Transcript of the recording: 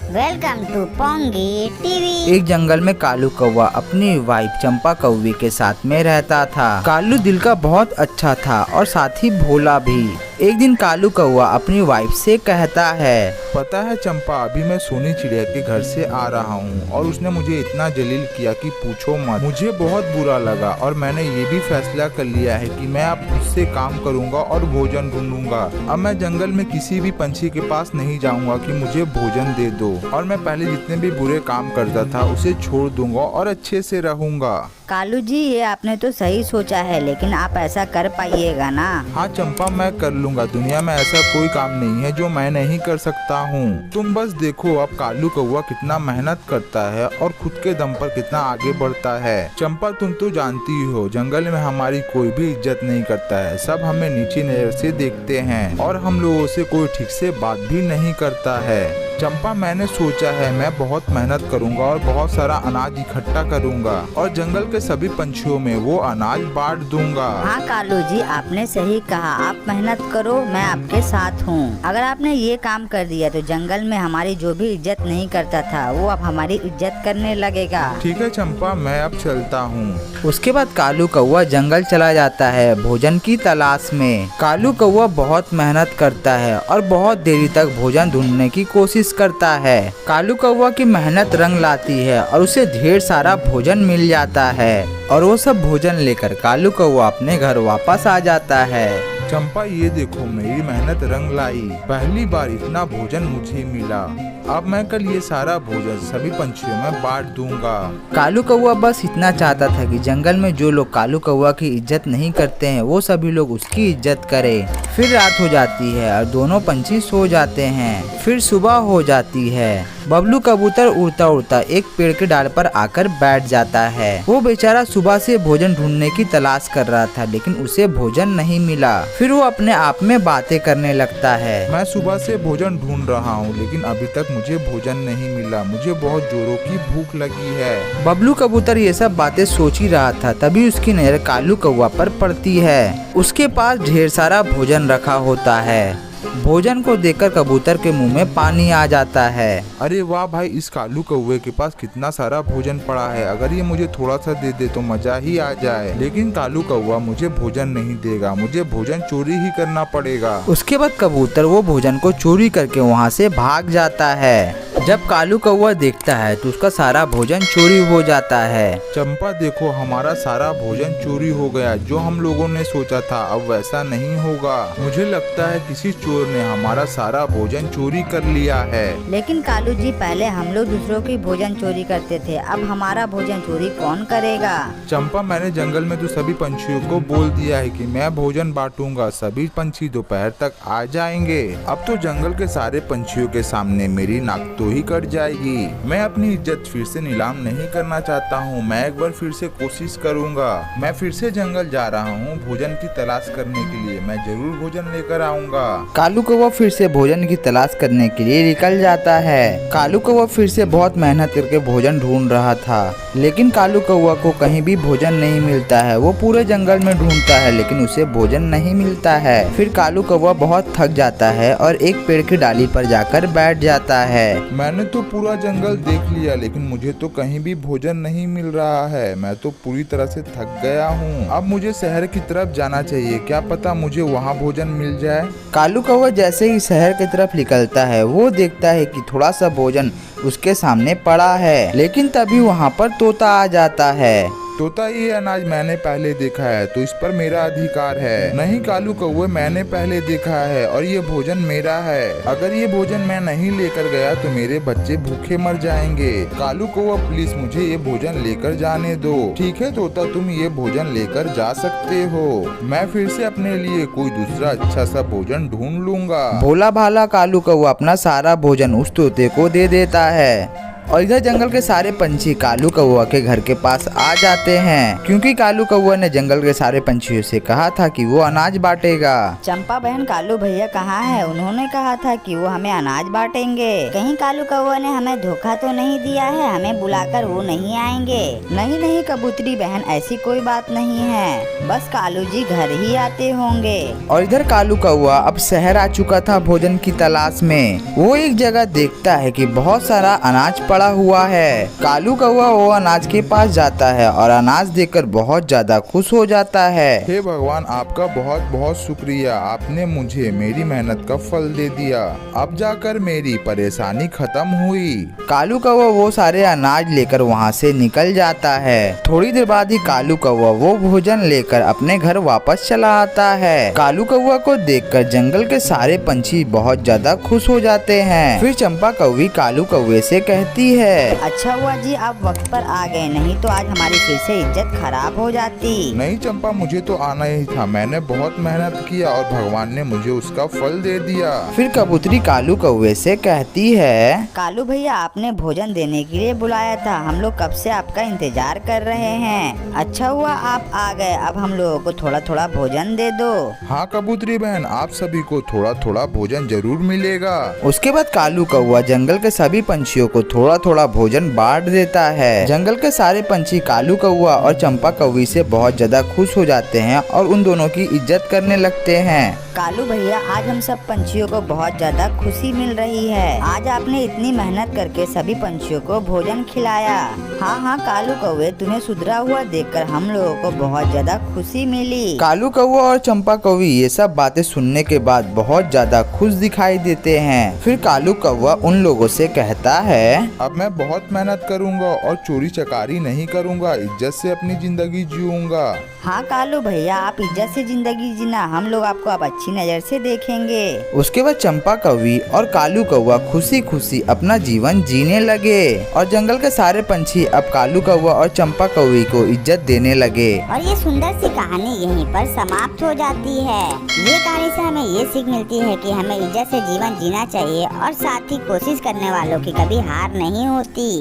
Welcome to pungi TV. एक जंगल में कालू कौवा अपनी वाइफ चंपा कौवे के साथ में रहता था। कालू दिल का बहुत अच्छा था और साथ ही भोला भी। एक दिन कालू कौवा अपनी वाइफ से कहता है, पता है चंपा, अभी मैं सोनी चिड़िया के घर से आ रहा हूँ और उसने मुझे इतना जलील किया कि पूछो मत। मुझे बहुत बुरा लगा और मैंने ये भी फैसला कर लिया है कि मैं अब उससे काम करूँगा और भोजन ढूंढूंगा। अब मैं जंगल में किसी भी पंछी के पास नहीं जाऊँगा कि मुझे भोजन दे दो, और मैं पहले जितने भी बुरे काम करता था उसे छोड़ दूंगा और अच्छे से रहूंगा। कालू जी, ये आपने तो सही सोचा है, लेकिन आप ऐसा कर पाइएगा ना? हाँ चंपा, मैं कर लूंगा। दुनिया में ऐसा कोई काम नहीं है जो मैं नहीं कर सकता हूँ। तुम बस देखो अब कालू कौवा कितना मेहनत करता है और खुद के दम पर कितना आगे बढ़ता है। चंपा, तुम तो जानती हो जंगल में हमारी कोई भी इज्जत नहीं करता है। सब हमें नीची नजर से देखते हैं और हम लोगों से कोई ठीक से बात भी नहीं करता है। चंपा, मैंने सोचा है मैं बहुत मेहनत करूंगा और बहुत सारा अनाज इकट्ठा करूंगा और जंगल के सभी पंछियों में वो अनाज बांट दूंगा। हाँ कालू जी, आपने सही कहा। आप मेहनत करो, मैं आपके साथ हूँ। अगर आपने ये काम कर दिया तो जंगल में हमारी जो भी इज्जत नहीं करता था वो अब हमारी इज्जत करने लगेगा। ठीक है चंपा, मैं अब चलता हूँ। उसके बाद कालू कौवा जंगल चला जाता है भोजन की तलाश में। कालू कौवा बहुत मेहनत करता है और बहुत देरी तक भोजन ढूंढने की कोशिश करता है। कालू कौवा की मेहनत रंग लाती है और उसे ढेर सारा भोजन मिल जाता है और वो सब भोजन लेकर कालू कौवा अपने घर वापस आ जाता है। चंपा, ये देखो मेरी मेहनत रंग लाई। पहली बार इतना भोजन मुझे मिला। अब मैं कल ये सारा भोजन सभी पंछियों में बांट दूंगा। कालू कौवा बस इतना चाहता था कि जंगल में जो लोग कालू कौवा की इज्जत नहीं करते हैं वो सभी लोग उसकी इज्जत करें। फिर रात हो जाती है और दोनों पंछी सो जाते हैं। फिर सुबह हो जाती है। बबलू कबूतर उड़ता उड़ता एक पेड़ के डाल पर आकर बैठ जाता है। वो बेचारा सुबह से भोजन ढूंढने की तलाश कर रहा था, लेकिन उसे भोजन नहीं मिला। फिर वो अपने आप में बातें करने लगता है। मैं सुबह से भोजन ढूंढ रहा हूँ, लेकिन अभी तक मुझे भोजन नहीं मिला। मुझे बहुत जोरों की भूख लगी है। बबलू कबूतर ये सब बातें सोच ही रहा था, तभी उसकी नजर कालू कौवा पर पड़ती है। उसके पास ढेर सारा भोजन रखा होता है। भोजन को देखकर कबूतर के मुंह में पानी आ जाता है। अरे वाह भाई, इस कालू कौवे के पास कितना सारा भोजन पड़ा है। अगर ये मुझे थोड़ा सा दे दे तो मजा ही आ जाए। लेकिन कालू कौवा मुझे भोजन नहीं देगा। मुझे भोजन चोरी ही करना पड़ेगा। उसके बाद कबूतर वो भोजन को चोरी करके वहाँ से भाग जाता है। जब कालू कौवा देखता है तो उसका सारा भोजन चोरी हो जाता है। चंपा, देखो हमारा सारा भोजन चोरी हो गया। जो हम लोगों ने सोचा था अब वैसा नहीं होगा। मुझे लगता है किसी चोर ने हमारा सारा भोजन चोरी कर लिया है। लेकिन कालू जी, पहले हम लोग दूसरों की भोजन चोरी करते थे, अब हमारा भोजन चोरी कौन करेगा? चंपा, मैंने जंगल में तो सभी पंछियों को बोल दिया है कि मैं भोजन बांटूंगा। सभी पंछी दोपहर तक आ जाएंगे। अब तो जंगल के सारे पंछियों के सामने मेरी नाक तो ही कट जाएगी। मैं अपनी इज्जत फिर से नीलाम नहीं करना चाहता हूँ। मैं एक बार फिर से कोशिश करूँगा। मैं फिर से जंगल जा रहा हूँ भोजन की तलाश करने के लिए। मैं जरूर भोजन लेकर आऊँगा। कालू कौवा फिर से भोजन की तलाश करने के लिए निकल जाता है। कालू कौवा फिर से बहुत मेहनत करके भोजन ढूंढ रहा था, लेकिन कालू कौवा को कहीं भी भोजन नहीं मिलता है। वो पूरे जंगल में ढूंढता है लेकिन उसे भोजन नहीं मिलता है। फिर कालू कौवा बहुत थक जाता है और एक पेड़ की डाली पर जाकर बैठ जाता है। मैंने तो पूरा जंगल देख लिया, लेकिन मुझे तो कहीं भी भोजन नहीं मिल रहा है। मैं तो पूरी तरह से थक गया हूँ। अब मुझे शहर की तरफ जाना चाहिए। क्या पता मुझे वहाँ भोजन मिल जाए। कालू कौवा जैसे ही शहर की तरफ निकलता है वो देखता है कि थोड़ा सा भोजन उसके सामने पड़ा है, लेकिन तभी वहाँ पर तोता आ जाता है। तोता, ये अनाज मैंने पहले देखा है तो इस पर मेरा अधिकार है। नहीं कालू कौवे, मैंने पहले देखा है और ये भोजन मेरा है। अगर ये भोजन मैं नहीं लेकर गया तो मेरे बच्चे भूखे मर जाएंगे। कालू कौवा, प्लीज मुझे ये भोजन लेकर जाने दो। ठीक है तोता, तुम ये भोजन लेकर जा सकते हो। मैं फिर से अपने लिए कोई दूसरा अच्छा सा भोजन ढूंढ लूंगा। भोला भाला कालू कौवा अपना सारा भोजन उस तोते को दे देता है। और इधर जंगल के सारे पंछी कालू कौवा के घर के पास आ जाते हैं, क्योंकि कालू कौवा ने जंगल के सारे पंछियों से कहा था कि वो अनाज बांटेगा। चंपा बहन, कालू भैया कहाँ है? उन्होंने कहा था कि वो हमें अनाज बांटेंगे। कहीं कालू कौवा ने हमें धोखा तो नहीं दिया है? हमें बुलाकर वो नहीं आएंगे? नहीं नहीं कबूतरी बहन, ऐसी कोई बात नहीं है, बस कालू जी घर ही आते होंगे। और इधर कालू कौवा अब शहर आ चुका था भोजन की तलाश में। वो एक जगह देखता है कि बहुत सारा अनाज पड़ा हुआ है। कालू कौवा वो अनाज के पास जाता है और अनाज देखकर बहुत ज्यादा खुश हो जाता है। हे भगवान, आपका बहुत बहुत शुक्रिया, आपने मुझे मेरी मेहनत का फल दे दिया। अब जाकर मेरी परेशानी खत्म हुई। कालू कौवा वो सारे अनाज लेकर वहाँ से निकल जाता है। थोड़ी देर बाद ही कालू कौवा वो भोजन लेकर अपने घर वापस चला आता है। कालू कौवा को देखकर जंगल के सारे पंछी बहुत ज्यादा खुश हो जाते हैं। फिर चंपा कौवी कालू कौवे से कहती है, अच्छा हुआ जी आप वक्त पर आ गए, नहीं तो आज हमारी फिर से इज्जत खराब हो जाती। नहीं चंपा, मुझे तो आना ही था। मैंने बहुत मेहनत किया और भगवान ने मुझे उसका फल दे दिया। फिर कबूतरी कालू कौवे से कहती है, कालू भैया आपने भोजन देने के लिए बुलाया था, हम लोग कब से आपका इंतजार कर रहे हैं। अच्छा हुआ आप आ गए, अब हम लोगों को थोड़ा थोड़ा भोजन दे दो। हाँ कबूतरी बहन, आप सभी को थोड़ा थोड़ा भोजन जरूर मिलेगा। उसके बाद कालू कौवा जंगल के सभी पंछियों को थोड़ा थोड़ा भोजन बांट देता है। जंगल के सारे पंछी कालू कौवा और चंपा कौवी से बहुत ज्यादा खुश हो जाते हैं और उन दोनों की इज्जत करने लगते हैं। कालू भैया आज हम सब पंछियों को बहुत ज्यादा खुशी मिल रही है। आज आपने इतनी मेहनत करके सभी पंछियों को भोजन खिलाया। हाँ हाँ कालू कौवे, तुम्हें सुधरा हुआ देखकर हम लोगों को बहुत ज्यादा खुशी मिली। कालू कौवा और चंपा कौवी ये सब बातें सुनने के बाद बहुत ज्यादा खुश दिखाई देते हैं। फिर कालू कौवा उन लोगों से कहता है, अब मैं बहुत मेहनत करूँगा और चोरी चकारी नहीं करूँगा, इज्जत से अपनी जिंदगी जीऊँगा। हाँ कालू भैया, आप इज्जत से जिंदगी जीना, हम लोग आपको अब अच्छी नजर से देखेंगे। उसके बाद चंपा कौवी और कालू कौवा खुशी खुशी अपना जीवन जीने लगे और जंगल के सारे पंछी अब कालू कौवा और चंपा कौवी को इज्जत देने लगे। और ये सुंदर सी कहानी यहीं पर समाप्त हो जाती है। ये कहानी से हमें ये सीख मिलती है कि हमें इज्जत से जीवन जीना चाहिए और साथ ही कोशिश करने वालों की कभी हार नहीं होती।